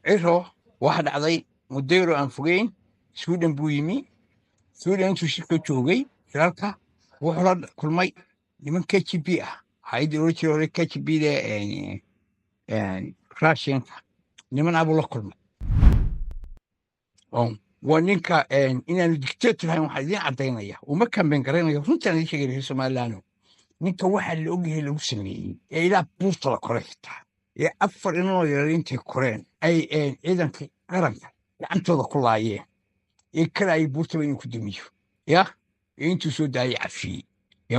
ciro waxa dhacday muddo aan fogeyn Sweden buu yimi. Sweden intuu shirka joogay shirarka wuxuu la kulmay niman KGB ah hay'adii loo jeedo hore KGB-da Russian-ka niman abuu la kulmay waa ninka inaanu dictator ahayn waxaa idiin caddaynaya uma kambeyn garaynayo runtaan idiin sheegay reer Somaliland ninka waxaa la ogyahay lagu sameeyey ee ilaa buurta la koray xitaa ee 4 inoo yaryar intay koreen ay ciidanka qaranka gacantooda ku laayeen ee kale ay buurtaba inuu ku dumiyo ya intuu soo daayay cafiyey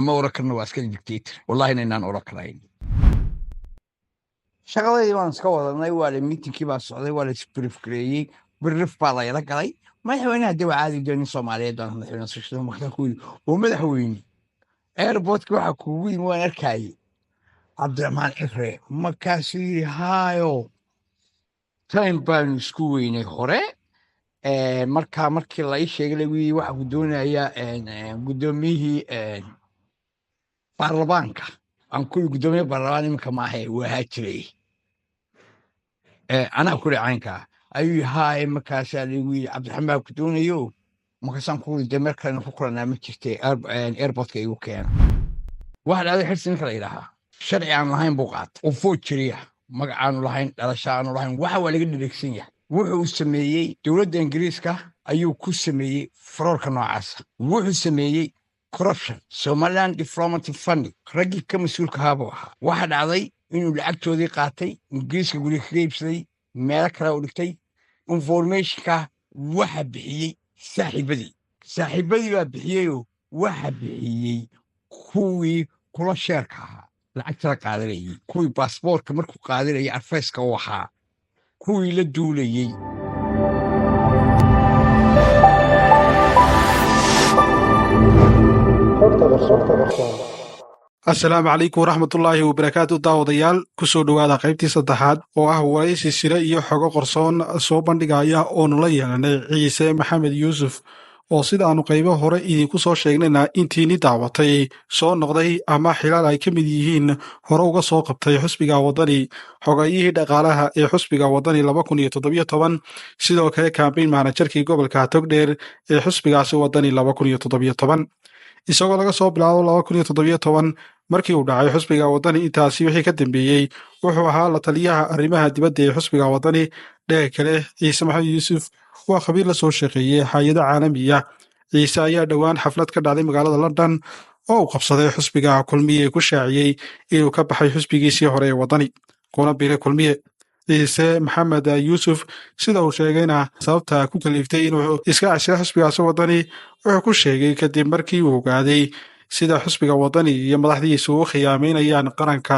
ma oran karna waa askari dictator wallahi inaan oran karayn shaqadii waan iska wadanay waa la meetingkii baa socday waa la isbrief gareeyey brief baa la yala galay madaxweynaha dib caadi doon Soomaaliyeed oo madaxweynaha soo markaa ku yiri oo madaxweyne airport-ka waxa ku weyn waan arkay Cabdiraxmaan Cifre markaasuu yiri haayo time baan isku weynay hore markii la ii sheegay lagu waxa uu doonaya gudoomiyihii baarlamaanka aan ku gudoomiye baarlamaan imika ma ahay waa jiray ana ku racaynka ayuu haay markaasuu lagu yiri Cabdiraxmaan ku doonayo markaasaan ku yiri markaan ku kulana ma jirtay airport-ka igu keenay waxa dhacday xirsin kala ilaha sharci aan lahayn buu qaat oo foojiriya magacaan lahayn dhalashaan lahayn waxa waa laga dhigsan yahay wuxuu sameeyay dawladda Ingiriiska ayuu ku sameeyay farorka noocaas wuxuu sameeyay corruption Somaliland Diplomatic Fund ragii ka mas'uulka ahaa waxa dhacday inuu lacagtoodii qaatay Ingiriiska guri ka iibsaday meel kale u dhigtay information-ka waxa bixiyay saaxiibadii baa bixiyay waxa bixiyay kuwii kula sheerka ahaa lacagta qaadanayay kuwii passport-ka markuu qaadanayay arfayska waxa kuwii la duulayay السلام عليكم ورحمة الله وبركاته داوديال كسو دوادا قيبتي صدحات waraysi sire iyo xogo qorsoon soo bandhigaya oo nala yeelanay Ciise Maxamed Yuusuf oo sida aanu qaybo hore idinku soo sheegnayna intiini daawatay soo noqday ama xilaal ay ka mid yihiin hore uga soo qabtay xusbiga wadani xogayihii dhaqaalaha ee xusbiga wadani 2017 sidoo kale campaign managerkii gobolka Togdheer ee xusbigaasi wadani 2017 isagoo laga soo bilaabo 2017 markii uu dhacay xusbiga wadani intaasi wixii ka dambeeyay wuxuu ahaa la taliyaha arrimaha dibadda ee xusbiga wadani dheer kale Ciise Maxamed Yuusuf waa khabiir la soo shaqeeyay hay'ado caalami ah Ciise ayaa dhawaan xaflad ka dhacday magaalada London oo uu qabsaday xusbiga kulmiye ku shaaciyay inuu ka baxay xusbigiisii hore ee wadani kuna biiray kulmiye Ciise Maxamed Yuusuf sida uu sheegayna sababta ku kaliftay inuu iska cashay xusbigaasi wadani wuxuu ku sheegay kadib markii uu ogaaday sida xusbiga wadani iyo madaxdiisu u khiyaameynayaan qaranka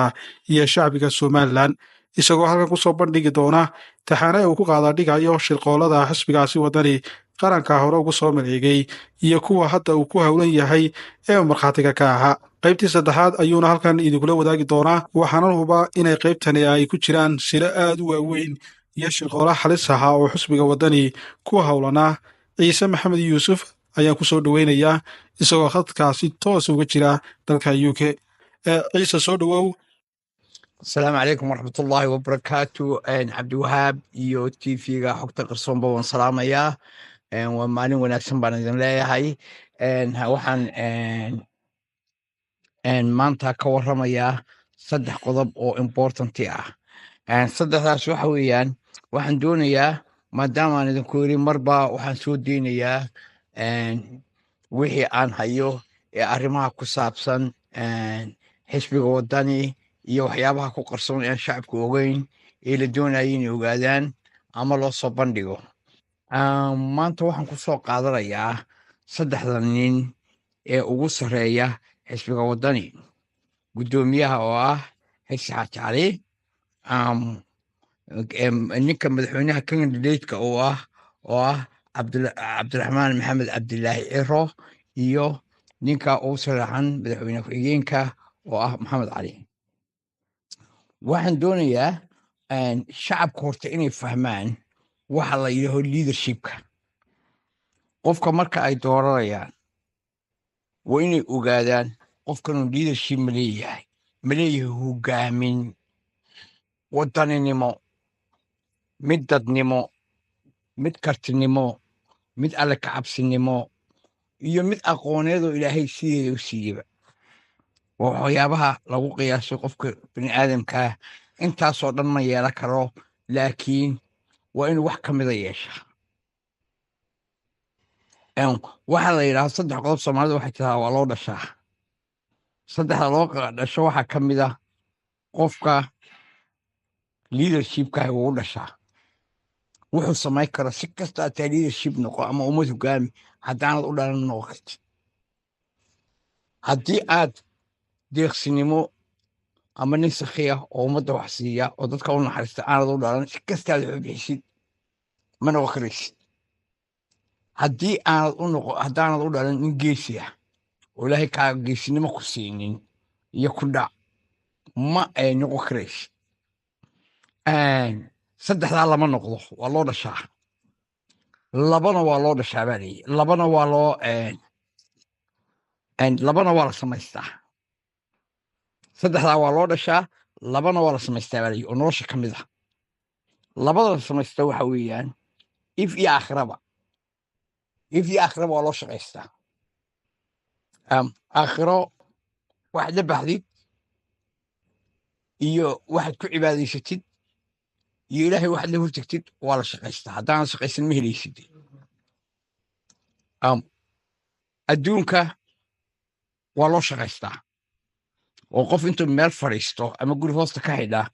iyo shacbiga Somaliland isagoo halkan ku soo bandhigi doona taxane uu ku qaada dhigayo shirqoolada xusbigaasi wadani qaranka hore ugu soo maleegay iyo kuwa hadda uu ku hawlan yahay ee marxatiga ka ahaa qaybtii saddexaad ayuuna halkan idinkula wadaagi doonaa waxaana huba inay qaybtani ay ku jiraan sila aad u waaweyn iyo shirqoola halis ah oo xusbiga wadani ku hawlana Ciise Maxamed Yuusuf ayaan ku soo dhaweynayaa isagoo khadkaasi toos uga jira dalka UK Ciise soo dhawow السلام عليكم ورحمة الله وبركاته عبد الوهاب يو تي في حقت قرصون بون سلام يا ومالين ونكسن بان لا هاي وحن مانتا كورميا صدح قضب او امبورتنت صدحdaas waxa weeyaan waxaan doonayaa maadaama aan idin ku yiri marba waxaan soo diinayaa wixii aan hayo ee arrimaha ku saabsan xisbiga wadani iyo waxyaabaha ku qarsoon ee shacabku ogeyn ee la doonayay inay ogaadaan ama loo soo bandhigo maanta waxaan ku soo qaadanayaa saddexda nin ee ugu sareeya xisbiga wadani gudoomiyaha oo ah Xirsi Xaaji Cali ninka madaxweynaha candidate-ka oo ah Cabdiraxmaan Maxamed Cabdilaahi Ciro iyo ninka ugu sareexan madaxweyne ku-xigeenka oo ah Maxamed Cali waxaan doonayaa shacabka horta inay fahmaan waxa la yiraahdo leadership-ka qofka marka ay dooranayaan waa inay ogaadaan qofkan leadership ma leeyahay hogaamin wadaninimo mid dadnimo, mid kartinimo, mid alle ka cabsinimo, iyo mid aqooneedoo ilaahay sideeda u siiyeba. waa waxyaabaha lagu qiyaaso qofka bini'aadamkaa. intaasoo dhan ma yeelan karo, laakiin waa inuu wax ka mida yeeshaa. waxaa la yidhaahda 3 qodob soomaalida waxay tidahdaa waa loo dhashaa. 3da loo dhasho waxaa ka mid ah qofka leadershipkaah wuu u dhashaa. wuxuu samayn karo si kasta ataa leadership noqo ama ummad hogaami, haddaanad u dhalan noqon kartid. haddii aad deeqsinimo ama nin sakhiya oo ummadda wax siiya oo dadka u naxariista aanad u dhalan, si kastaad wax u bixisid ma noqon karaysid. haddaanad u dhalan nin geesi ah oo ilaahay kaa geesinimo ku siinin iyo ku dhac, ma ay noqon karaysid. 3daa lama noqdo, waa loo dhashaa. 2na waa loo dhashaa baa leeyi. 2na waa la samaystaa. 3daa waa loo dhashaa, 2na waa la samaystaa baa leeyi oo nolosha ka mid ah. 2da la samaystaa waxa weeyaan if iyo aakhiraba. if iyo aakhiraba waa loo shaqaystaa. aakhiro waxaad la baxdid iyo waxaad ku cibaadaysatid iyo ilaahay waxaad la hortagtid waa la shaqaystaa. haddaanad shaqaysan ma helaysid. adduunka waa loo shaqaystaa oo qof intuu meel fadhiisto ama guri hoosta ka xidhaa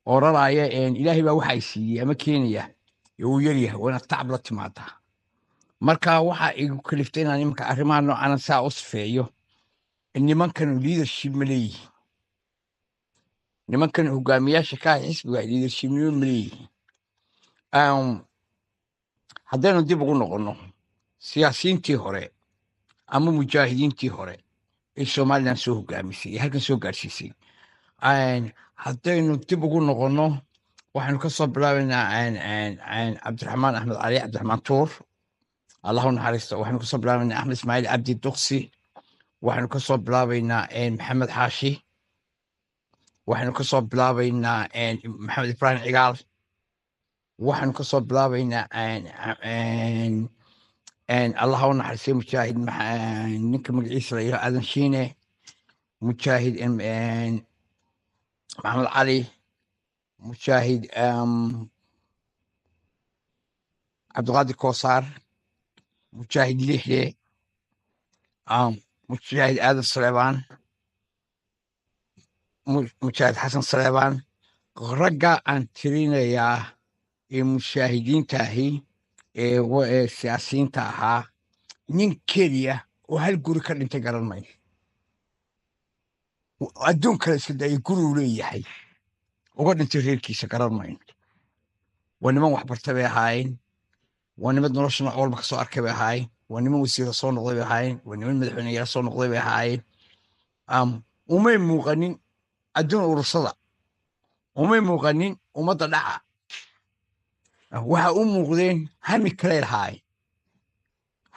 oo raraaya ilaahay baa waxa ay siiyey ama keenaya uu yaryahay, waa inaad tacab la timaadaa. marka waxaa igu kaliftay inaan iminka arrimaha noocaana saa u sifeeyo. nimankanu leadership ma leeyihin. nimankan hogaamiyaasha ka ah xisbiga leadershipnimo ma leeyihin. haddaynu dib ugu noqonno siyaasiyiintii hore ama mujaahidiintii hore ee somalilan soo hogaamisay ee halkan soo gaarsiisay, haddaynu dib ugu noqonno waxaynu ka soo bilaabaynaa cabdiraxmaan axmed cali cabdiraxmaan tuur, allah u naxariisto. waxaynu kasoo bilaabaynaa axmed ismaaciil cabdi duqsi. waxaynu ka soo bilaabaynaa maxamed xaashi. waxaynu ka soo bilaabaynaa maxamed ibraahim cigaal. waxaynu ka soo bilaabaynaa allah u naxariistay mujaahid ninka magaciisa la yidhaho aadan shiine, mujaahid maxamed cali, mujaahid cabdiqaadir koosaar, mujaahid lixde, mujaahid aadan saleebaan, mujaahid xasan saleebaan. ragga aan tirinayaa ee mushaahidiintaahi ee siyaasiyiinta ahaa, nin keliya oo hal guri ka dhintay garan mayo. adduun kale iska daya guri uu leeyahay uga dhintay reerkiisa garan mayno. waa niman waxbarta bay ahaayeen. waa niman nolosha nooc walba ka soo arkay bay ahaayeen. waa niman wasiira soo noqday bay ahaayeen. waa niman madaxweyneyaal soo noqday bay ahaayeen. umay muuqanin adduun urursada. umay muuqanin ummadda dhaca. waxa u muuqdeen hami kaley lahaayeen.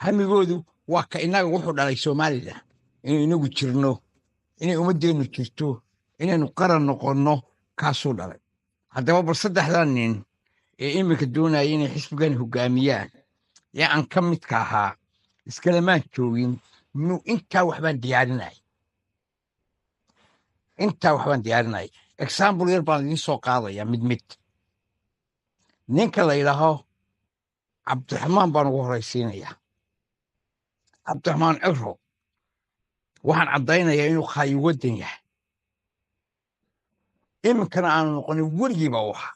hamigoodu waa ka innaga wuxuu dhalay soomaalida, inuu inagu jirno, inay ummaddeennu jirto, inaynu qaran noqonno, kaasuu dhalay. haddaba bal 3daa nin ee iminka doonaya inay xisbigan hogaamiyaan ee aan ka midka ahaa iskalamaan joogin. intaa waxbaan diyaarinay. example yar baan idiin soo qaadaya mid. ninka la yidhaaho cabdiraxmaan baan ugu horaysiinayaa. cabdiraxmaan ciro waxaan caddaynayaa inuu khaayi waddan yahay. iminkana aanu noqonin weligiiba u ahaa.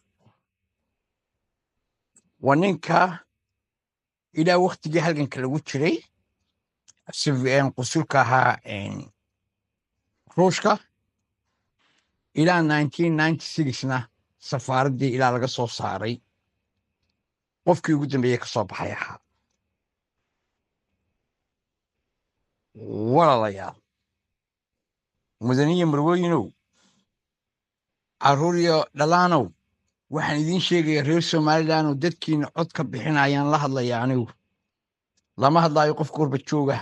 waa ninka ilaa waktigii halganka lagu jiray qusulka ahaa ruushka ilaa 1996na safaaraddii ilaa laga soo saaray qofkii ugu dambeeyey ka soo baxay ahaa. walaalayaal, mudaniya marwooyinow, carruur iyo dhalaanow, waxaan idiin sheegayaa reer somalilan oo dadkiina cod ka bixinayaan la hadlaya anigu. lama hadlaayo qof gurba jooga.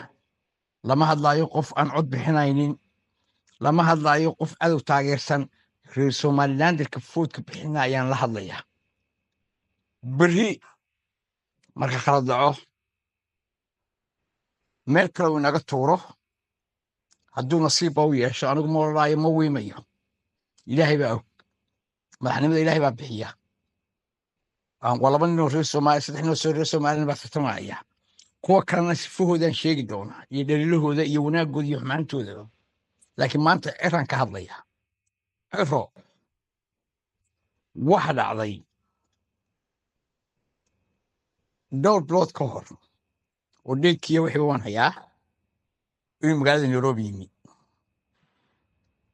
lama hadlaayo qof aan cod bixinaynin. lama hadlaayo qof cadow taageersan. reer somalilan dadka foodka bixina ayaan la hadlayaa. berri marka kala daco meel kale uu inaga tuuro hadduu nasiibba u yeesho anigu ma odhanaayo ma wiimayo ilaahay baa og madaxnimada ilaahay baa bixiya waa 2 nin oo reer Soomaaliya 3 nin oo reer Soomaaliya baa tartamaya kuwa kalena sifahoodaan sheegi doonaa iyo dhaliilahooda iyo wanaagooda iyo xumaantooda laakiin maanta ciraan ka hadlaya ciro waxa dhacday dhowr bilood ka hor oo dheedkiiya wixii waan hayaa inuu magaalada Nairobi yimi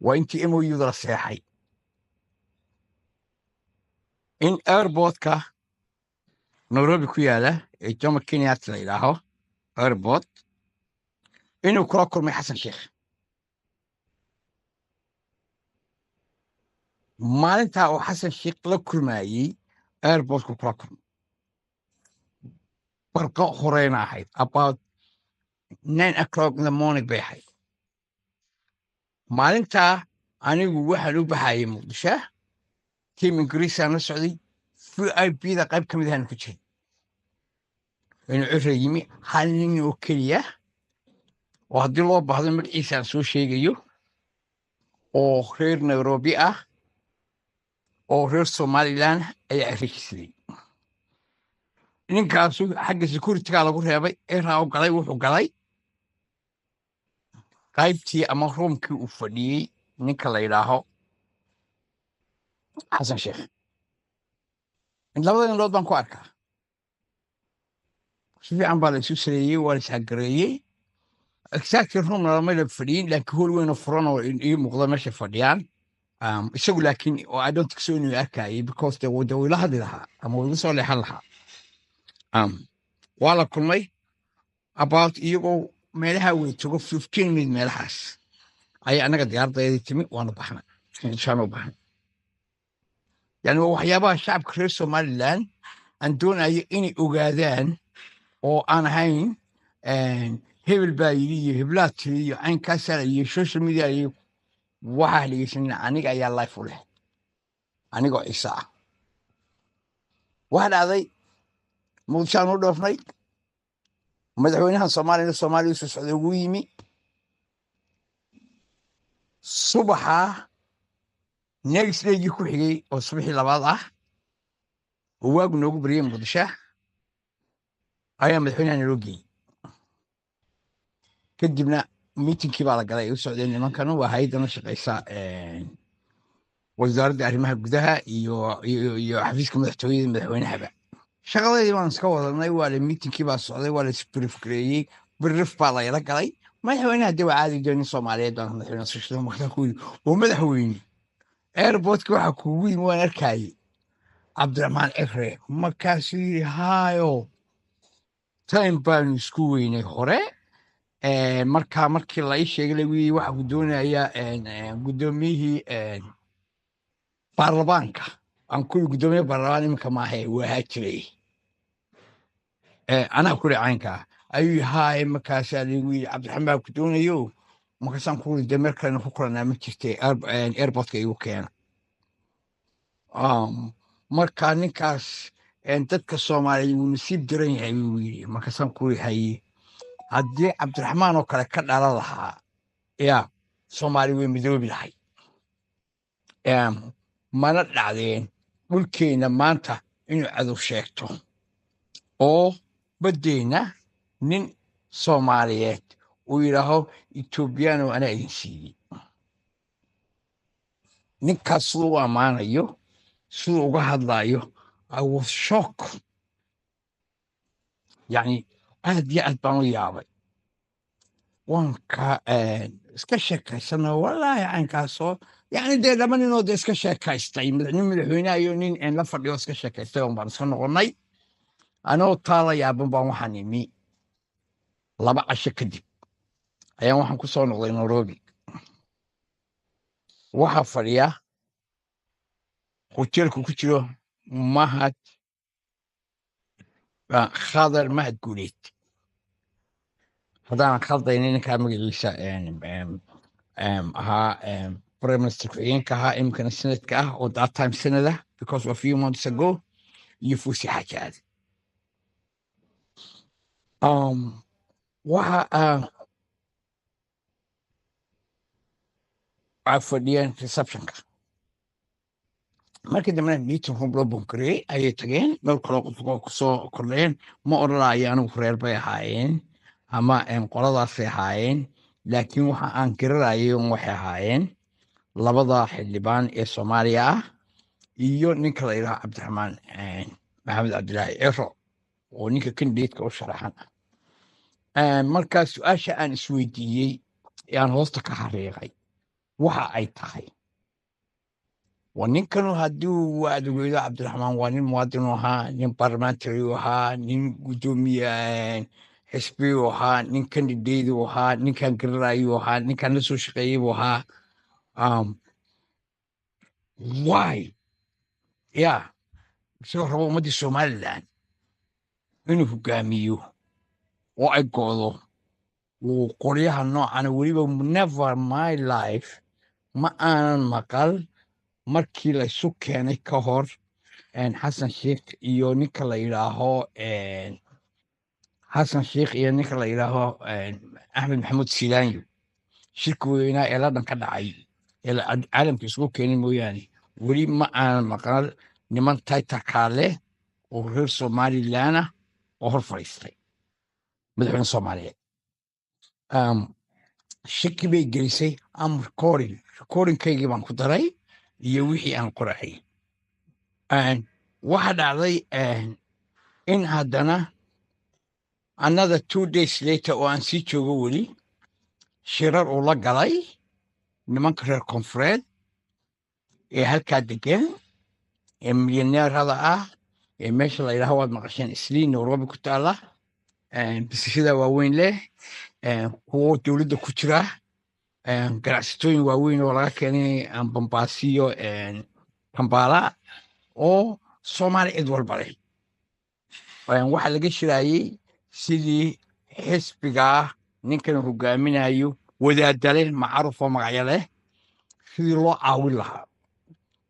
waa intii MOU-da la seexay in airportka Nairobi ku yaala ee Jomo Kenyatta la yidhaaho airport inuu kula kulmay Xasan Sheikh maalintaa oo Xasan Sheikh la kulmayey airportku kula kulmay barqa horeyna ahayd about 9 o'clock in the morning bay ahayd maalintaa anigu waxaan u baxayay Muqdisho tiim Ingiriisaan la socday VIP-da qayb ka mid ahaan ku jiray inuu ciro yimi hal nin oo keliya oo haddii loo baahdo magaciisaan soo sheegayo oo reer Nairobi ah oo reer Somaliland ayaa arkiisay ninkaasu xagga security-ga lagu reebay ciraa u galay wuxuu galay qaybtii ama roomkii uu fadhiyey ninka la yidhaaho Xasan Sheikh labada indhood baan ku arkaa si fiican baa la isu sareeyey waa la isxagareeyey exactly roomna lama la fadhiyin laakiin hool weyn oo furan oo ii muuqda meesha fadhiyaan isagu laakiin I don't think so inuu arkayay because they wila hadli lahaa ama wila soo leexan lahaa waa la kulmay about iyagoo meelaha way tago 15 minutes meelahaas ayaa anaga diyaardaydii timi waanu baxnay inshaan u baxnay yani waa waxyaabaha shacabka reer Somaliland aan doonayo inay ogaadaan oo aan ahayn hebel baa yidhi iyo heblaad tiri iyo caynkaasaa iyo social media iyo waxaa dhegeysanina aniga ayaa life u leh anigoo Ciise ah waxa dhacday Muqdishoaan u dhoofnay madaxweynaha Soomaaliya soo socday ugu yimi subaxa next day ku xigay oo subaxii labaad ah oo waagu noogu bariyay Muqdisho ayaa madaxweynaha Nairobi kadibna meetingkii baa la galay u socdeen nimankan waa hay'adda shaqeysa wasaaradda arrimaha gudaha iyo xafiiska madaxtooyada madaxweynaha shaqadeedii waan iska wadanay waa la meetingkii baa socday waa la isbrief gareeyey brief baa la yala galay madaxweynaha dee waa caadi doon Soomaaliyeed baan madaxweynaha soo sheegay markaa ku yidhi oo madaxweyne airportka waxa kugu yimi waan arkayay Cabdiraxmaan Cire markaasuu yidhi haayo time baan isku weynay hore markii la ii sheegay lagu yidhi waxa ku doonayaa guddoomiyihii baarlamaanka aan ku guddoomiye baarlamaan iminka maahe waa jiray anaa ku caynka ayuu haay markaasaa lagu yidhi Cabdiraxmaan ku doonayo markaasaan ku yidhi meel kalena ku kulanaa ma jirtay airportka igu keena markaa ninkaas dadka Soomaaliyeed wuu nasiib daran yahay buu yidhi markaasaan ku yidhi haye haddii Cabdiraxmaan oo kale ka dhalan lahaa yaa Soomaali way midoobi lahay mana dhacdeen dhulkeena maanta inuu cadow sheegto oo baddeyna nin Soomaaliyeed uu yidhaaho Ethiopiano anaa idin siiyey ninkaas siduu u ammaanayo siduu uga hadlaayo I was shocked يعني aad iyo aad baan u yaabay waan ka iska sheekaysana wallaahi caynkaasoo yani dee laba ninoo dee iska sheekaystay nin madaxweynaha iyo nin la fadhiyo iska sheekaystay oon baan iska noqonnay anoo taala yaaban baan waxaan imi 2 casho kadib ayaan waxaan ku soo noqday Nairobi waxaa fadhiya hoteelku ku jiro mahad Khadar Mahad Guuleed haddaan khaldaynin ninkaa magaciisa ahaa prime minister ku-xigeenka ahaa imikana senadka ah oo that time senada because a few months ago iyo fuusi xajaad waxa ay fadhiyeen receptionka markii dambena meeting room loo bunkariyey ayay tageen dhowr kaloo qof kusoo kordheen ma odhanaya anigu reer bay ahaayeen ama qoladaasay ahaayeen laakiin waxa aan garanayo waxay ahaayeen labada xildhibaan ee soomaaliya ah iyo ninka la yidhaha cabdiraxmaan maxamed cabdilaahi ciro oo ninka kandideedka u sharaxan ah markaa su-aasha aan isweydiiyey ee aan hoosta ka xariiqay waxa ay tahay waa ninkanu hadduu aadogeydo cabdiraxmaan waa nin muwaadinu ahaa nin barlamentary u ahaa nin guddoomiye xisbi u ahaa nin kandideed u ahaa ninkan garanayu ahaa ninkan la soo shaqeeyey buu ahaa why ya isagoo rabo ummaddii somaliland inuu hogaamiyo oo ay go'do uu qoryaha noocana weliba never my life ma aanan maqal markii laysu keenay ka hor xasan sheikh iyo ninka la yidhaaho xasan sheikh iyo ninka la yidhaaho axmed maxamuud silaanyo shirka weynaa ee ladhan ka dhacay ee caalamka isugu keenin mooyaane weli ma aanan maqal niman taytarkaa leh oo reer somaliland ah oo hor fadhiistay madaxweyne soomaaliyeed shaki bay gelisay am recordingkaygii baan ku daray iyo wixii aan qoracay waxa dhacday in haddana another 2 days later oo aan sii joogo weli shirar uu la galay nimanka reer koonfureed ee halkaa degan ee milyaneerada ah ee meesha la yidhaha waad maqasheen isliin nairobi ku taala bisashada waaweyn leh kuwo dowladda ku jira ganacsatooyin waaweyn oo laga keenay bambaasiyo kambala oo soomaali cid walba leh waxaa laga shiraayey sidii xisbigaa ninkan hogaaminayo wadaadale macruufoo magacyo leh sidii loo caawin lahaa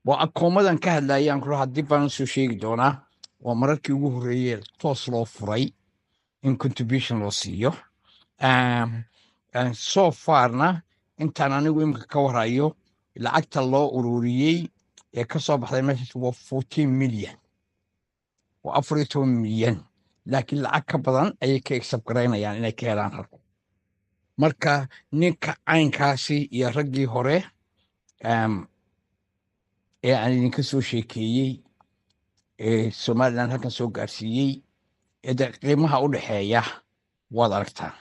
waa akoomadan ka hadlayaan kula haddii baan soo sheegi doonaa waa mararkii ugu horreeyey toos loo furay in contribution loo siiyo so farna intaan anigu imika ka warayo lacagta loo ururiyey ee ka soo baxday meeshaas waa 14 milyan waa 14 milyan laakiin lacag ka badan ayay ka exabgaraynayaan inay ka helaan halka marka ninka caynkaasi iyo raggii hore ee aan idinka soo sheekeeyey ee somaliland halkan soo gaarsiiyey ee de qiimaha u dhexeeya waad aragtaan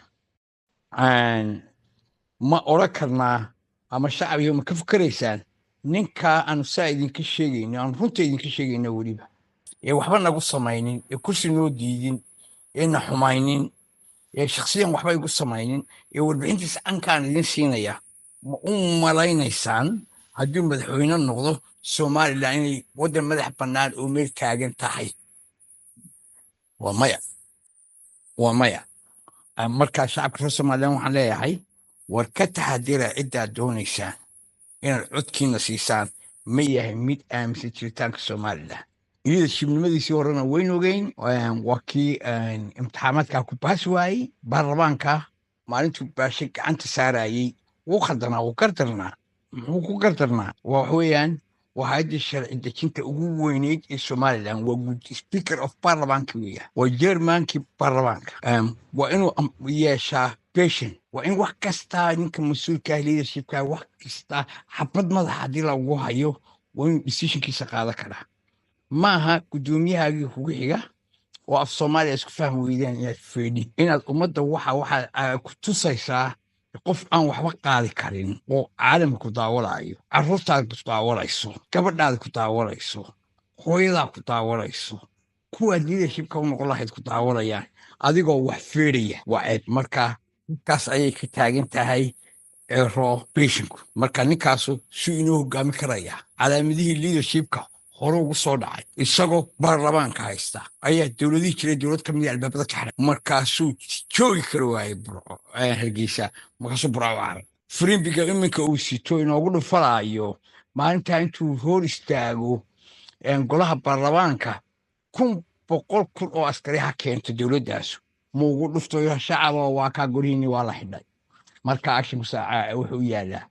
ma odran karnaa ama shacbiga ma ka fikeraysaan ninkaa aanu saa idinka sheegayno aanu runta idinka sheegayno weliba ee waxba nagu samaynin ee kursi noo diidin ee na xumaynin ee shaksiyan waxba igu samaynin ee warbixintiisa cankaan idin siinaya ma u malaynaysaan hadduu madaxweyne noqdo somaliland inay waddan madax bannaan oo meel taagan tahay waa maya markaa shacabka reer somaliland waxaan leeyahay war ka taxadira ciddaad doonaysaan inaad codkiina siisaan ma yahay mid aaminsan jiritaanka somaliland leadershipnimadiisii horena weyn ogeyn waa kii imtixaamaadkaa ku baasi waayey baarlamaanka maalintuu baashe gacanta saarayey wuu khaldanaa wuu gardarnaa muxuu ku gardarnaa waa wax weeyaan waa hay'adda sharci dejinta ugu weyneyd ee somaliland waa speaker of parliamantka weeyaan waa jermankii baarlamaanka waa inuu yeeshaa patient waa in wax kastaa ninka mas-uulkaa leadershipka wax kastaa xabad madaxa haddii lagu hayo waa inuu decisionkiisa qaadan karaa maaha guddoomiyahaagii kugu xiga oo af soomaaliya isku fahmi weydaan inaad feedhin inaad ummadda waxa ku tusaysaa qof aan waxba qaadi karin oo caalamka ku daawalayo carruurtaada ku daawalayso gabadhaada ku daawalayso hooyadaa ku daawalayso kuwaad leadershipka u noqon lahayd ku daawalayaan adigoo wax feedhaya waa ceeb marka ninkaas ayay ka taagan tahay patient marka ninkaasu si inuu hogaami karaya calaamadihii leadershipka hore ugu soo dhacay isagoo baarlamaanka haysta ayaa dowladihii jiray dowlad ka mida albaabada ka xidhay markaasuu joogi kari waayey hargeysa markaasuu burco caray firimbiga iminka uu sito inoogu dhufalaayo maalintaa intuu hor istaago golaha baarlamaanka boqol kun oo askari ha keento dowladdaasu muugu dhuftayo shacaba waa kaa gurihini waa la xidhay marka action saaca wuxuu yaalaa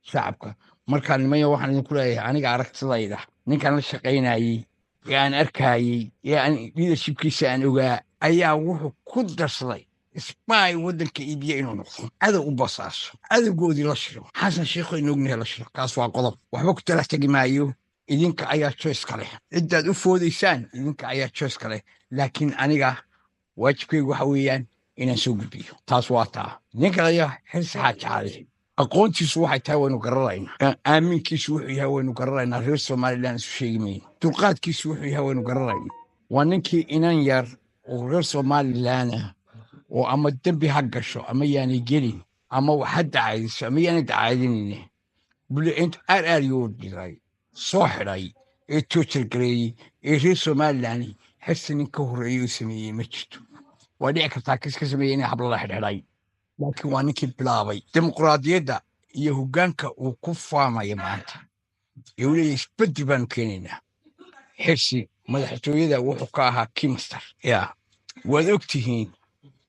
shacabka marka nimaya waxaan idinku leeyahay aniga aragtidayda ninkan la shaqaynayey ee aan arkayey ee aan leadershipkiisa aan ogaa ayaa wuxuu ku darsaday ismaay waddanka iibiya inuu noqdo cadow u basaaso cadowgoodii la shiro xasan sheekho inognahe la shiro kaas waa qodob waxba ku talax tegi maayo idinka ayaa choice ka leh ciddaad u foodaysaan idinka ayaa choice ka leh laakiin aniga waajibkaygu waxa weeyaan inaan soo gudbiyo taas waa taa ninka ayaa xirsi xaajaale aqoontiisu waxay tahay waynu garanaynaa aaminkiisu wuxuu yahay waynu garanaynaa reer somalilan isu sheegi mayno dulqaadkiisu wuxuu yahay waynu garanaynaa waa ninkii inan yar oo reer somalilan ah oo ama dembi ha gasho ama yaanay gelin ama wax ha dacaydayso ama yaanay dacaydinayne bulicintu aar dhigay soo xidhay ee toojargareeyey ee reer somalilan xirsi nin ka horreeyey uu sameeyey ma jirto waa dhici kartaa kis ka sameeyey inay hablo la xidhxidhay laakiin waa ninkii bilaabay dimuqraadiyadda iyo hoggaanka uu ku faamaya maanta ee uu leeyahay isbedel baanu keenaynaa xirsi madaxtooyada wuxuu ka ahaa kimaster yaa waad og tihiin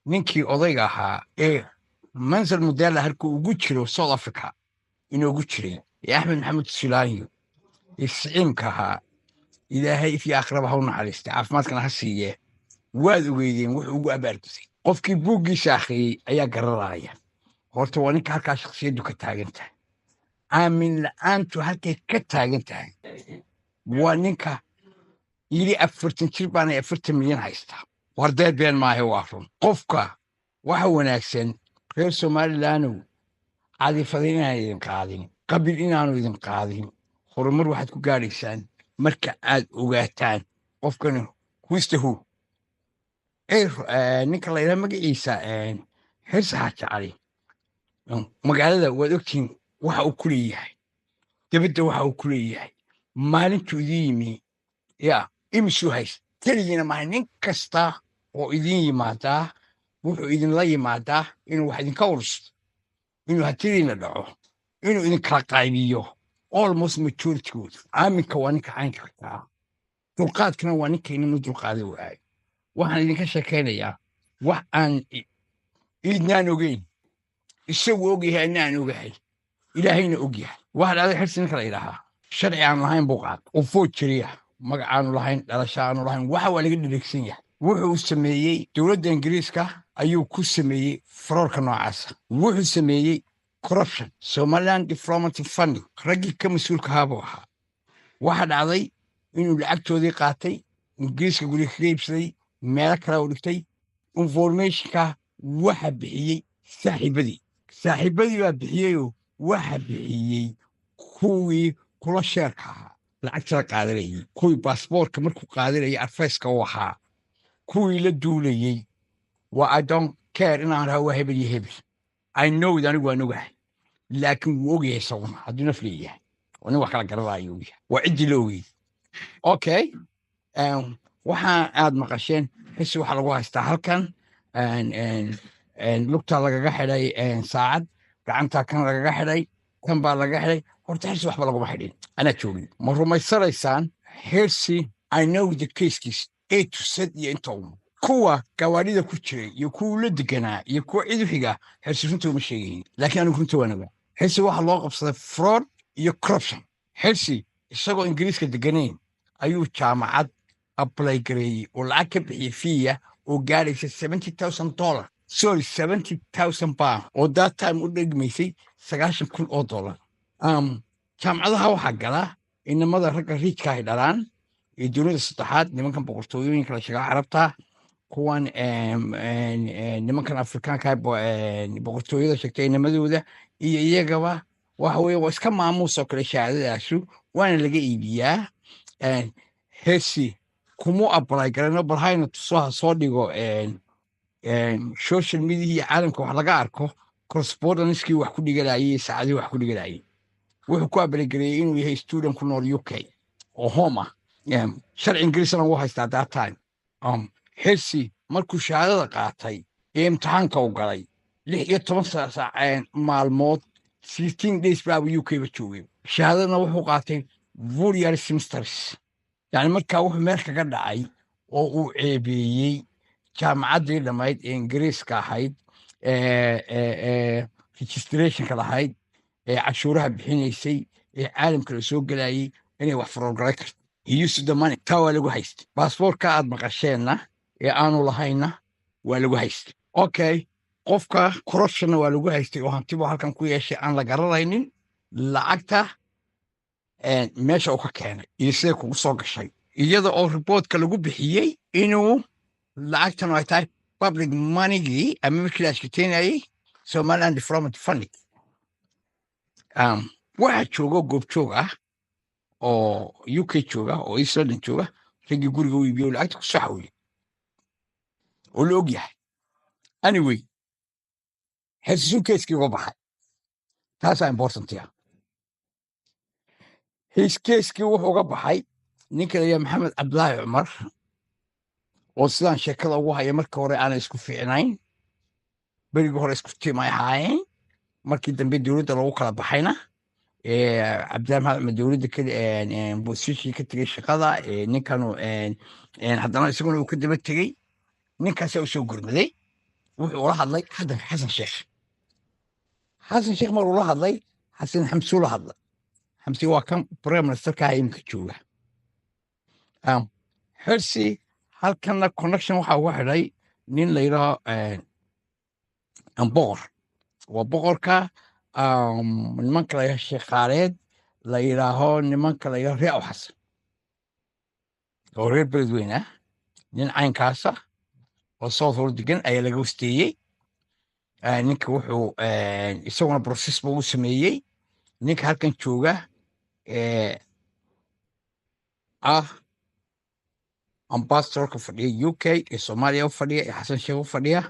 ninkii odayga ahaa ee mansal mudaala halkuu ugu jiro south africa inoogu jiray ee axmed maxamed sulaaniyo ee siciimka ahaa ilaahay ifyo aakhiraba ha u naxariistay caafimaadkana ha siiye waad ogeydeen wuxuu ugu abaargusay qofkii buuggiisa akhriyey ayaa garanaya horta waa ninka halkaa shakhsiyaddu ka taagan tahay aamin la'aantu halkay ka taagan tahay waa ninka yidhi 40 jir baanay 40 milyan haystaa wardeer been maahe waa run qofka waxa wanaagsan reer somalilaanow caadifada inaan idin qaadin qabil inaanu idin qaadin horumar waxaad ku gaadhaysaan marka aad ogaataan qofkani huistahu ninka la yidhaha magaciisa xirsi xaajacali magaalada waad ogtihiin waxa uu ku leeyahay dibadda waxa uu ku leeyahay maalintuu idin yimi yaa imisuu hayst keligiina maaha nin kasta oo idin yimaadaa wuxuu idinla yimaadaa inuu wax idinka ursto inuu hatidiina dhaco inuu idin kala qaybiyo almost majoritygooda aaminka waa ninka caynka kartaa dulqaadkana waa ninka inanu dulqaada waayo waxaan idinka sheekaynayaa wax aan idnaan ogeyn isagu ogyahay anaan ogahay ilaahayna ogyahay waxa dhacday xirsi ninka la yidhaahaa sharci aan lahayn buu qaad oo food jiriya magacaanu lahayn dhalasho aanu lahayn waxa waa laga dhaleegsan yahay wuxuu sameeyey dowladda ingiriiska ayuu ku sameeyey faroorka noocaasa wuxuu sameeyey corruption somaliland diplomatic funding raggii ka mas-uulka ahaabuu ahaa waxa dhacday inuu lacagtoodii qaatay ingiriiska guri kaga iibsaday meelo kale u dhigtay informationka waxa bixiyey saaxiibadii baa bixiyeyoo waxa bixiyey kuwii kula sheerka ahaa lacagta la qaadanayey kuwii baasboortka markuu qaadanayay arfayska u ahaa kuwii la duulayey waa I don't care inaan raha waa hebel iyo hebel I know it anigu waan ogahay laakiin wuu ogyahay isaguna hadduu naf leeyahay nin wax kala garanaayo ogyahay waa ciddii la ogeyd okay waxaa aad maqasheen xisi waxaa lagu haystaa halkan lugtaa lagaga xidhay saacad gacantaa kan lagaga xidhay kan baa lagaga xidhay horta xirsi waxba laguma xidhin anaa joogin ma rumaysanaysaan xirsi I know the casekiis A to Z iyo inta kuwa gawaadhida ku jiray iyo kuwa la deganaa iyo kuwa ciduxiga xirsi runta uma sheegayin laakiin anigu runta waan ogaa xirsi waxaa loo qabsaday fraud iyo corruption xirsi isagoo ingiriiska deganayn ayuu jaamacad apply gareeyey oo lacag ka bixiyey fiya oo gaadhaysa $70,000 sorry £70,000 oo that time u dhegmaysay $90,000 jaamacadaha waxaa gala inamada ragga riijka ay dhalaan ee dunida saddexaad nimankan boqortooyooyinka la sheega carabta kuwan nimankan afrikaanka boqortooyada sheegtay inamadooda iyo iyagaba waxa weeye waa iska maamuus oo kale shahaadadaasu waana laga iibiyaa heesi kumu apply garano bal hayna tusaha soo dhigo social media iyo caalamka wax laga arko correspondenskii wax ku dhiganayay saacadii wax ku dhiganayay wuxuu ku apply gareeyay inuu yahay student ku nool UK oo home ah sharci ingiriisana wuu haystaa that time heesi markuu shahaadada qaatay ee imtixaanka u galay 16 saac maalmood 16 days baa UK ba joogay shahaadadana wuxuu qaatay 4 year semesters yani markaa wuxuu meel kaga dhacay oo uu ceebeeyey jaamacaddii dhammayd ee ingiriiska ahayd registrationka lahayd ee cashuuraha bixinaysay ee caalamka la soo gelayay inay wax farolgalay karto iyusudamani taa waa lagu haystay baasboortka aad maqasheenna ee aanu lahayna waa lagu haystay okay qofka corruptionna waa lagu haystay oo hantibu halkan ku yeeshay aan la garanaynin lacagta meesha uu ka keenay iyo siday kugu soo gashay iyada oo riboortka lagu bixiyey inuu lacagtan ay tahay public moneygii ama markii la ashkateynayey somaliland development funding waxa joogo goobjoog ah oo UK jooga oo East London jooga raggii guriga u iibiyo lacagta ku saxawiyey oo la og yahay anyway xirsiin keeskii uga baxay taasaa important ah keeskii wuxuu uga baxay ninka la yidhaha maxamed cabdilaahi cumar oo sidaan sheekada ugu haya markii hore aanay isku fiicnayn berigii hore isku tiim ay ahaayeen markii dambe dowladda lagu kala baxayna cabdilaahi maxamed cumar dowladda bosishii ka tegey shaqada ninkanu haddana isaguna uu ka daba tegey ninkaasaa u soo gurmaday wuxuu ula hadlay xasan sheekh mar ula hadlay xasan xamsi ula hadlay xamsi waa kan prime ministerka imika jooga xirsi halkanna connection waxaa uga xidhay nin la yidhaaho boqor waa boqorka nimanka la yidhaho sheekhaaleed la yidhaaho nimanka la yidhaho reew xasan oo reer beledweyne ah nin caynkaasa oo south hor degan ayaa laga wasteeyey ninka wuxuu isaguna process buu u sameeyey ninka halkan jooga ambassadorka fadhiya UK ee Soomaaliya u fadhiya ee xasan sheekh u fadhiya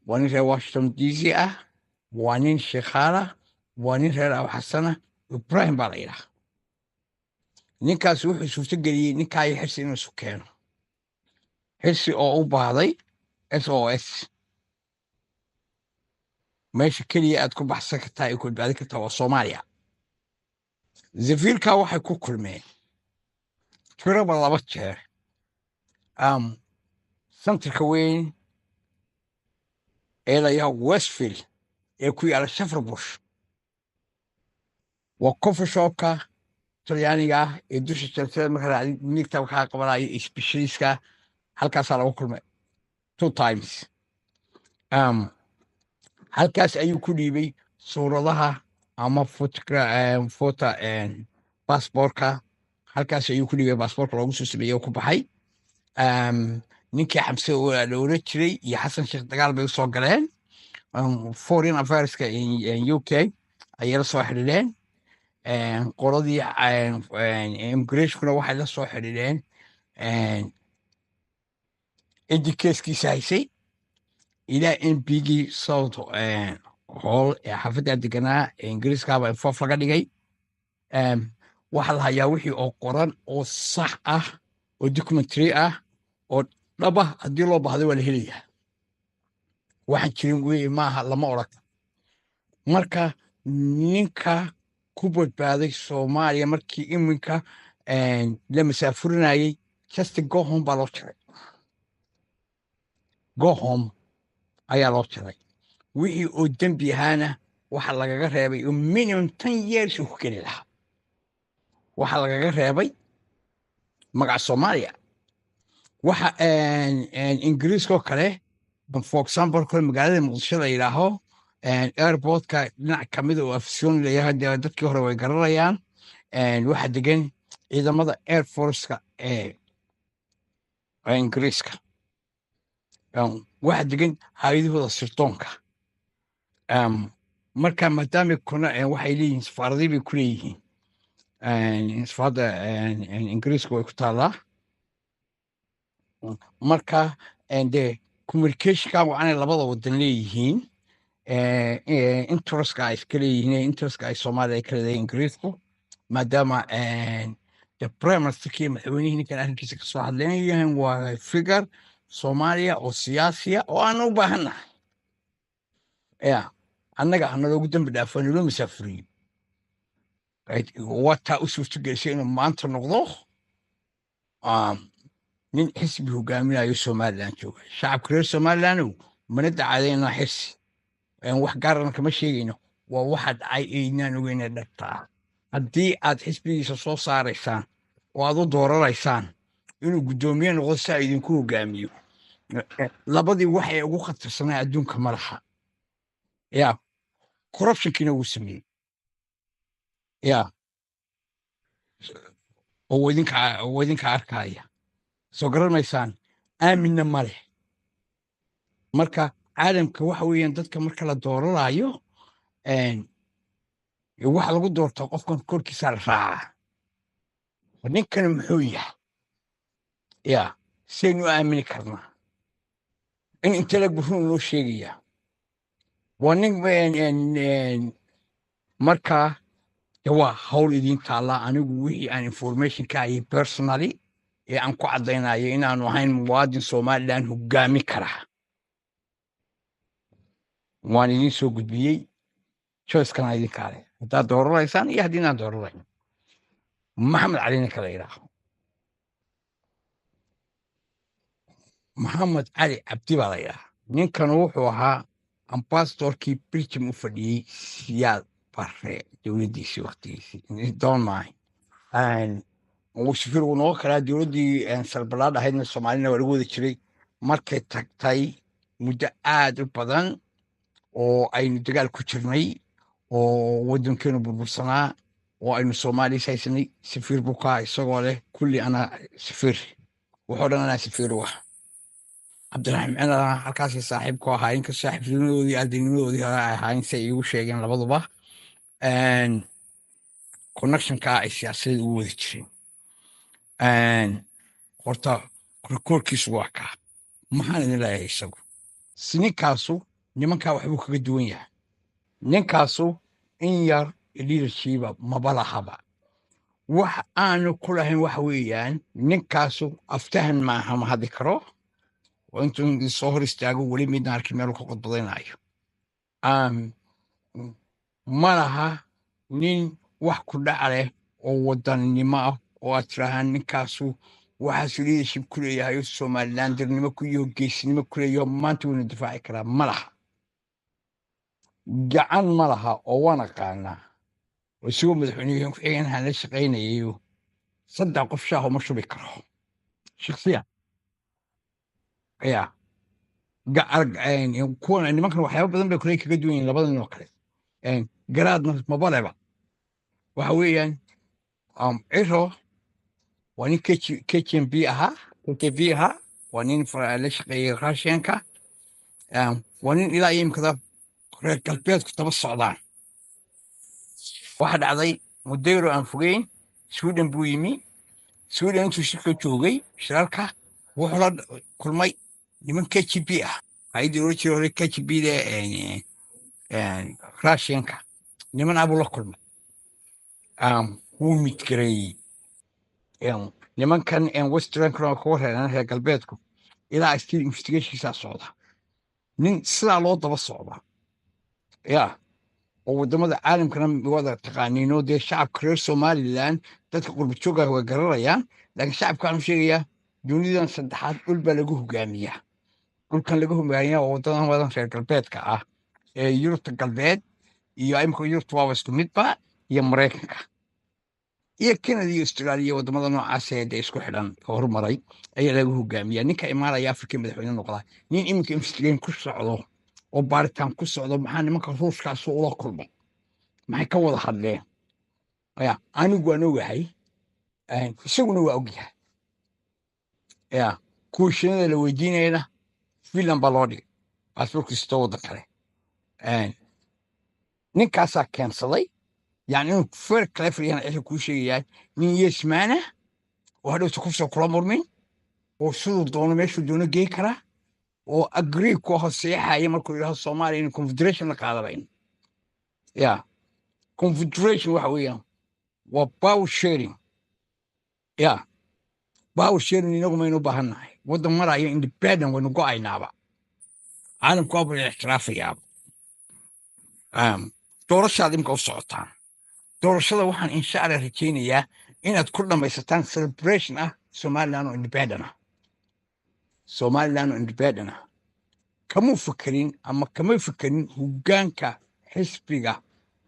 waa nin reer Washington DC ah waa nin sheekhaala waa nin reer aw xasana Ibrahim baa la yidhaha ninkaas wuxuu suurto geliyey ninkaa iyo xirsi inuu isu keeno xirsi oo u baahday SOS meesha keliya aad ku baxsan kartaa ay ku badbaadi kartaa waa Soomaaliya zafiirka waxay ku kulmeen tiraba 2 jeer santarka weyn ee la yidhaho Westfield ee ku yaala Shafarbush waa coffee shopka talyaaniga ah ee dusha jalsada marka raacdid midigta waxaa qabanaya specialistka halkaasaa lagu kulmay 2 times halkaas ayuu ku dhiibay suuradaha ama foto baasboorka halkaas ayuu ku dhiibay baasboorka loogu soo sameeyey oo ku baxay ninkii xamse la oran jiray iyo xasan sheekh dagaal bay u soo galeen foreign affairska UK ayay la soo xidhiidheen qoladii immigrationkuna waxay la soo xidhiidheen ciddii keeskiisa haysay ilaa MPgii south hall ee xaafadda deganaa ee ingiriiskaaba infoof laga dhigay waxaa la hayaa wixii oo qoran oo sax ah oo documentary ah oo dhaba haddii loo baahday waa la helayaa waxaan jirin wey maaha lama odhan marka ninka ku badbaaday Soomaaliya markii iminka la masaafurinayay just go home baa loo jiray go home ayaa loo jiray wixii oo dembi ahaana waxa lagaga reebay minimum 10 years uu ku geli lahaa waxa lagaga reebay magaca Soomaaliya waxa ingiriiskoo kale for example kale magaalada Muqdisho la yidhaaho airportka dhinac ka mid oo afsoon leeyahay dadkii hore way garanayaan waxa degan ciidamada air force-ka ee ingiriiska waxa degan hay'adahooda sirdoonka marka maadaama waxay leeyihiin safaaradii bay ku leeyihiin safaaradda ingiriiska way ku taallaa marka de communicationka waanay labada wadan leeyihiin interestka ay iska leeyihiin interestka ay Soomaaliya ka leedahay ingiriisku maadaama the prime ministerkii madaxweynihii ninkan arrinkiisa kasoo hadlaynayahan waa figure Soomaaliya oo siyaasiya oo aan u baahannahay annaga hana loogu dambi dhaafo naloo masaafuriyo waa taa u suurtagelisay inuu maanta noqdo nin xisbi hogaaminayo somalilan jooga shacabka reer somalilandow mana dacadeynaa xirsi wax gaarana kama sheegayno waa waxa dhacay aynaan ogeyna dhabtaa haddii aad xisbigiisa soo saaraysaan oo aad u dooranaysaan inuu guddoomiye noqdo si a idinku hogaamiyo labadii waxay ugu khatarsanaa adduunka madaxa ya corruptionkiina wuu sameeyey ya oo idinka arkaya soo garanaysaan aaminna ma leh marka caalamka waxa weeyaan dadka marka la dooranayo waxa lagu doortaa qofkan korkiisa la raacaa ninkana muxuu yahay ya saynu aamini karnaa in inteleg buxuu noo sheegayaa waa nin markaa waa hawl idiin taallaa anigu wixii aan information ka hayay personally ee aan ku caddaynayo inaanu ahayn muwaadin somalilan hogaami karaa waan idiin soo gudbiyey choicekana idinkaa leh haddaad dooranaysaan iyo haddii inaan dooranayn maxamed cali ninka la yidhaaho maxamed cali cabdi baa la yidhaha ninkan wuxuu ahaa ambasadorkii belgium u fadhiyey siyaad bare dowladdiisii waktigiisii doonmaay safir uu noqon karaa dowladdii salbalaad ahaydna soomaalina waa lagu wada jiray markay tagtay muddo aad u badan oo aynu dagaal ku jirnay oo waddankeenu burbursanaa oo aynu soomaalis haysanay safiir bukaa isagoo leh kulli anaa safiir wuxuu dhan anaa safiir u ah cabdiraxmaan cina halkaasay saaxiibku ahaa inka saaxiibtinimadoodii ardaynimadoodii hore ay ahaayeen si ay iigu sheegeen labaduba connectionkaa ay siyaasadeed ugu wada jireen horta rekoorkiisu waa kaa maxaan idin leeyahay isagu si ninkaasu nimankaa waxbuu kaga duwan yahay ninkaasu in yar leadershiba maba lahaba wax aanu ku lahayn waxa weeyaan ninkaasu aftahan maaha ma hadli karo oo intuu soo hor istaago weli midna arki meelu ka qodbadaynayo ma laha nin wax ku dhac leh oo wadannimo ah oo aad tirahaan ninkaasu waxaasu leadership ku leeyahay oo somalilan dirnimo ku iyo geesinimo ku leeyaho maanta waynu difaaci karaa ma laha gacan ma laha oo waan aqaanaa oo isagoo madaxweyne ku-xigeenhan la shaqaynayayo 3 qof shaaho ma shubi karo shaksiyan ya kuwan nimankan waxyaaba badan bay kule kaga duwan yihin labada nin oo kale garaadna mabaleba waxa weeyaan ciro waa nin kmb ahaa waa nin la shaqeeyey raashinka waa nin ilaa iyo imkada reer galbeedku daba socdaan waxa dhacday mudayro aan fogeyn sweden buu yimi sweden intuu shirka joogay shirarka wuxuu la kulmay niman kgb ah hayadii oran jiray hore kgbda raashinka niman abuu la kulmay wuu midgareeyey nimankan westerankana kuga reeran reer galbeedku ilaa still investigationkiisaa socda nin sidaa loo daba socda ya oo waddamada caalamkana wada taqaaniino dee shacabka reer somalilan dadka qurbajooga way garanayaan laakiin shacabka waxaan sheegayaa dunidan saddexaad dhul baa lagu hogaamiyaa dhulkan laga hogaamiyaa waa waddadan wadan reer galbeedka ah ee yurubta galbeed iyo imika yurubta waaba isku midba iyo maraykanka iyo canada iyo australia waddamada noocaas ee dee isku xidhan oo horumaray ayaa lagu hogaamiyaa ninka imaanaya afrika madaxweyne noqdaa nin iminka investigation ku socdo oo baaritaan ku socdo maxaa nimanka ruushkaasu ula kulmay maxay ka wada hadleen ya anigu waan ogahay isaguna waa ogyahay ya kuwishanada la weydiinayana finland baa loo dhigay baasborkiisito waddan kale ninkaasaa keensaday yani inuu fer cleveryan cisha kuu sheegayaa nin yesmaana oo hadhowta kusoo kula murmin oo siduu doono meeshuu doono gey karaa oo agree ku hoseexaya markuu yidhaho soomaaliya in confederation la qaadabayn ya confederation waxa weeyaan waa power sharing ya power sharing inagu maynu u baahan nahay waddan maraya independent waynu go'aynaaba caalamku waaba la ixtiraafayaaba doorashaad imka u socotaan doorashada waxaan insha allah rajaynayaa inaad ku dhammaysataan celebration ah somaliland oo independent ah somaliland oo independent ah kamuu fakerin ama kamay fakerin hoggaanka xisbiga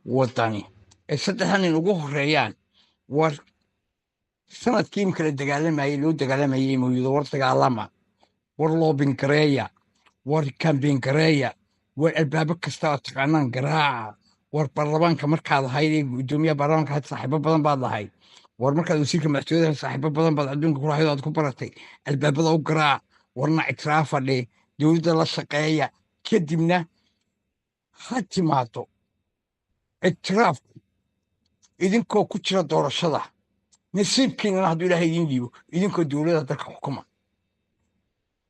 waddani ee saddexdan nin ugu horreeyaan war sanadkii imika la dagaalamayey loo dagaalamayey mooyado war dagaalama war loobin gareeya war kambeyn gareeya war albaabo kasta oo taqaanaan garaaca war baarlamaanka markaad ahayd ee guddoomiyaha baarlamaanka had saaxiibo badan baad lahayd war markaad wasiirka madaxtooyada saaxiibo badan baad adduunka ku lahayd oo aad ku baratay albaabada u garaac warna ictiraafa dheh dowladda la shaqeeya kadibna ha timaado ictiraafku idinkoo ku jira doorashada nasiibkiinana hadduu ilaahay idiin dhiibo idinkoo dowladda dalka xukuma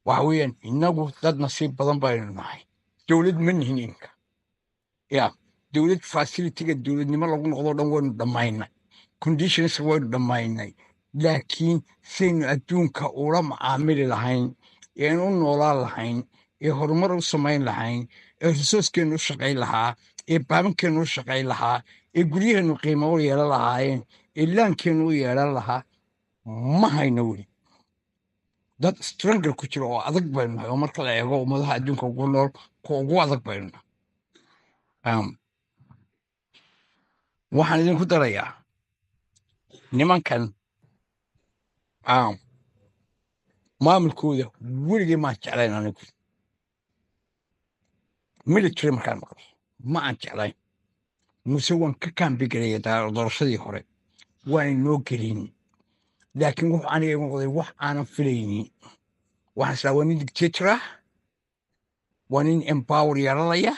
waxa weeyaan innagu dad nasiib badan baynu nahay dowlad ma nihin inka ya dowlad fasilitiga dowladnimo lagu noqdo dhan waynu dhammaynay conditions waynu dhammaynay laakiin saynu adduunka ula macaamili lahayn ean u noolaan lahayn ee horumar u samayn lahayn ee resourcekeennu u shaqayn lahaa ee baabankeennu u shaqayn lahaa ee guryaheennu qiimo u yeelan lahaayeen ee laankeennu u yeelan lahaa ma hayno weli dad strangle ku jira oo adag baynu nahay oo marka la eego ummadaha adduunka ugu nool kuwa ugu adag baynu nahay waxaan idinku darayaa nimankan maamulkooda weligay maan jeclayn anigu military markaan maqlo ma aan jeclayn muse waan ka kaambigaraya doorashadii hore waan inoo gelin laakiin wuxuu aniga igu noqday wax aanan filaynin waxaan islaa waa nin dictator ah waa nin empower yeelanaya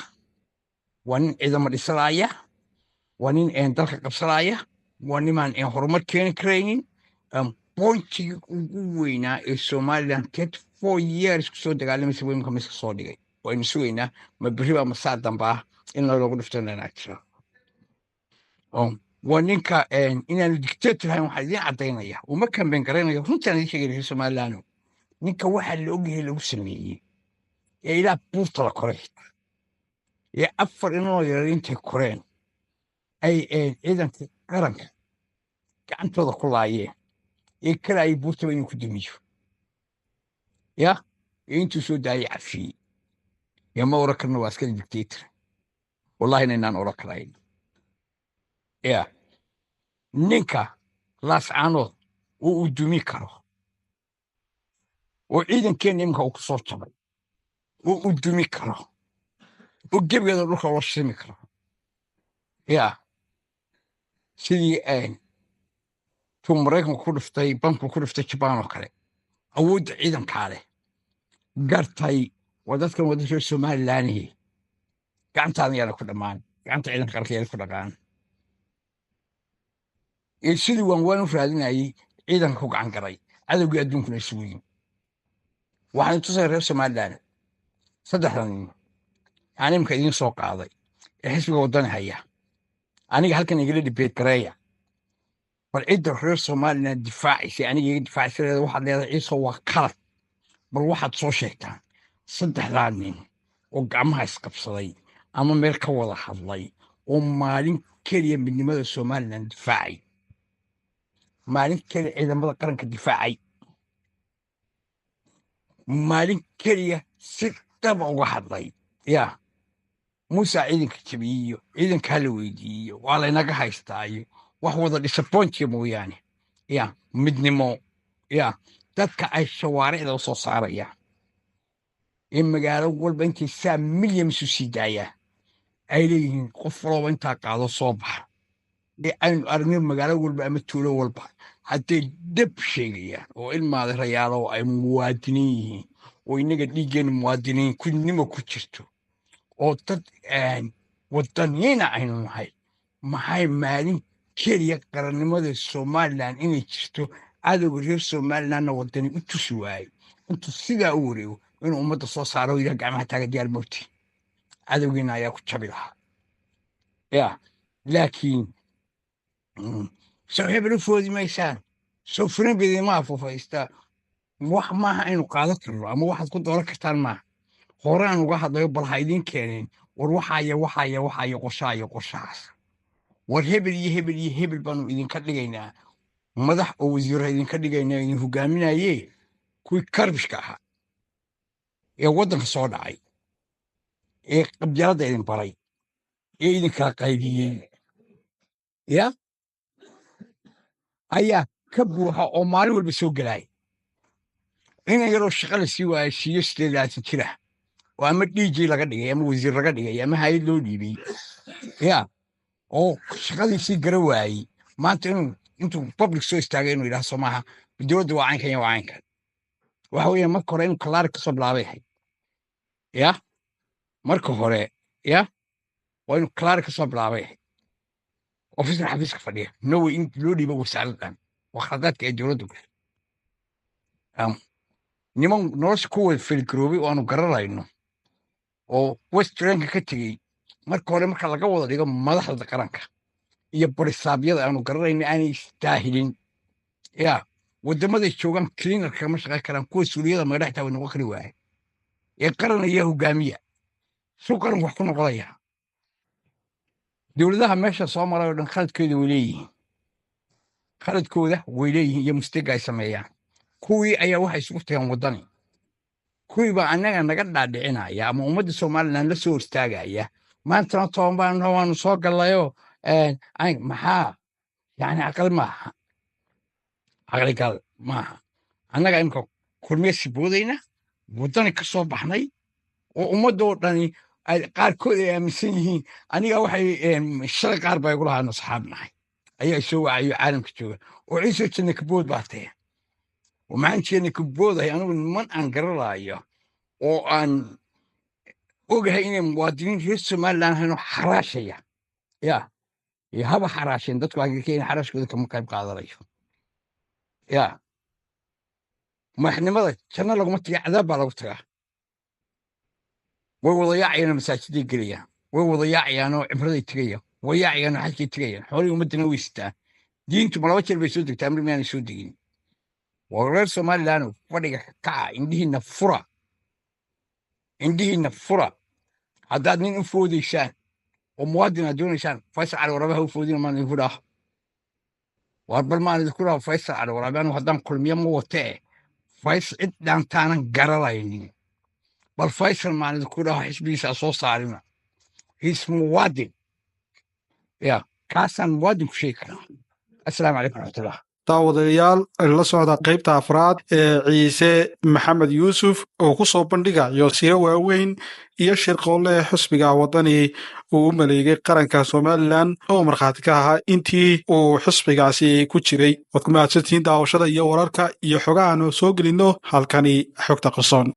waa nin ciidamo dhisanaya waa nin dalka qabsanaya waa nimaan horumar keeni karaynin bointigii ugu weynaa ee somaliland 34 years kusoo dagaalamaysa weymka miska soo dhigay waynu sugaynaa ma beriba ma saa damba ah in loogu dhifto nanaagtira waa ninka inaanu dictator ahayn waxaa idiin caddaynaya uma kambeyn garaynayo runtaan idiin sheegay reer somaliland ninka waxaa la ogyahay lagu sameeyey ee ilaa buurta la koray ee 4 inoo yarar intay koreen ay ciidanka qaranka gacantooda ku laayeen ee kale ay buurtaba inuu ku dumiyo ya intuu soo daayay cafiyey ma oran karna waa askari dictator wallahina inaan oran karayn ya ninka laascaanood oo uu dumi karo oo ciidankeenna iminka uu ku soo jabay oo uu dumi karo oo gebigeeda dhulka loo shimi karo ya sidii tuu maraykanku ku dhiftay banku ku dhiftay jabaan oo kale awoodda ciidankaa leh gartay waa dadkan wada reer somalilandihi gacantaada yaana ku dhammaan gacanta ciidanka qaranka yaana ku dhaqaan sidii waan u raadinayey ciidanka ku gacan garay cadowgii adduunkuna isugu yimi waxaan tusay reer somaliland saddexdan nin aan imika idiin soo qaaday ee xisbiga waddani haya aniga halkan igala dhibeed gareeya bal cidda reer somaliland difaacaysay aniga iga difaacaysa waxaad leedahay ciisoo waa qalad bal waxaad soo sheegtaan saddexdaa nin oo gacmaha isqabsaday ama meel ka wada hadlay oo maalin keliya midnimada somaliland difaacay maalin keliya ciidamada qaranka difaacay maalin keliya si dhaba uga hadlay ya muuse ciidanka jabiyiyo ciidanka hala weydiiyo waa laynaga haystaayo wax wada disappointiga mooyaane ya midnimo ya dadka ay shawaaricda u soo saarayaan ee magaalo walba intay saa milyan isu sii daayaan ay leeyihiin qof walooba intaa qaado soo baxa ee aynu aragnay magaalo walba ama tuulo walba hadday dab sheegayaan oo ilmaada rayaalo ay muwaadiniin yihiin oo innaga dhiiggeenna muwaadiniin kudnimo ku jirto oo dad waddaniina aynu nahay maxay maalin keliya qarannimada somaliland inay jirto cadowga reer somalilandna waddani u tusi waayey intuu sidaa u wareego inuu ummadda soo saaro oo yidhaha gacmaha taaga diyaar mooti cadowgiina ayaa ku jabi lahaa ya laakiin soo hebel u foodi maysaan soo furin bidimaa fufaystaa wax maaha aynu qaadan karno ama waxaad ku dooran kartaan maaha horaan uga hadlayo bal ha idiin keeneen war waxaayo qorshahaas war hebel iyo hebel iyo hebel baanu idinka dhigaynaa madax oo wasiirra idinka dhigaynaa idin hogaaminaye kuwii karbishka ahaa waddanka soo dhacay ee qabyaaladda idin baray ee idin kala qaybiyey ya ayaa ka buuxa oo maalin walba soo gelaya inan yaroo shaqa la sii waayo siiyo 8 jir ah oo ama dj laga dhigay ama wasiir laga dhigay ama hay'ad loo dhiibay ya oo shaqadiisii gara waayey maanta intuu public soo istaagay inuu yidhaha soomaaha dowladda waa caynkan iyo waa caynkan waxa weeye marka hore inuu kalaari kasoo bilaabay ahayd ya marka hore ya waa inuu kalaari kasoo bilaabay ahayd ofisar xafiiska fadhiya nowe in loo dhiibo wasaaraddan waa khaladaadka ee dowladda gashay niman nolosha ku wada felgaroobay oo aanu garanayno oo westranka ka tegey marka hore marka laga wada dhigo madaxda qaranka iyo barisaabyada aanu garanayno aanay istaahilin ya waddamaday joogaan cleanarka kama shaqayn karaan kuwa suuliyada magdhextaa way noqon kari waaye ee qaran iyo hogaamiya suu qaranku wax ku noqonaya dowladaha meesha soo maray oo dhan khaladkooda way leeyihiin iyo mustega ay sameeyaan kuwii ayaa waxay isugu tageen waddani kuwii baa annaga naga dhaadhicinaya ama ummadda somalilan la soo hortaagaya maantana toban waanu soo gallayoo maxaa yani caqligal maaha annaga imika kulmiyasi boodayna waddani ka soo baxnay oo ummaddoo dhani qaarkood ay aaminsan yihiin aniga waxay shalay qaar baa igu lahaano saxaab nahay ayaa soo wacayo caalamka jooga oo ciisoo janna kabood baa tee oo maxaan jeedna kaboodahay anigu niman aan garanaayo oo aan ogahay inay muwaadiniin reer somalilan ahayno xaraashaya ya iyo haba xaraasheen dadku agakeen xaraashkooda kama qayb qaadanayo ya madaxnimada janno laguma taga cadaab baa lagu tagaa way wada yaacayaan masaajiday gelayaan way wada yaacayaan oo cibraday tegayaan way yaacayaan oo xajkay tegayaan xoolihii ummaddana way sitaan diintu ma 2 jeer bay soo degtaa amri miyaanay soo degin waa reer somalilan fadhiga ka kaca indhihiinna fura haddaad nin u foodaysaan oo muwaadin aad doonaysaan faysal cali waraabaha u foodina maan idinku dhaho waar bal maan idinku dhaho faysal cali waraabe anu haddaan kulmiyo ma watee faysal cid dhaantaanan garanaynin bal faysal maan idinku dhaho xisbigiisa soo saarina hiis muwaadin ya kaasaan muwaadin ku sheegi karaa assalaamu calaykum waraxmatullah daawadayaal la socda qaybta afraad ee ciise maxamed yuusuf oo ku soo bandhigayo siro waaweyn iyo shirqoolle xusbiga waddani uu u maleegay qaranka somalilan oo markhaati ka ahaa intii uu xusbigaasi ku jiray waad ku mahadsantihiin daawashada iyo wararka iyo xogahan soo gelinno halkani xogta qarsoon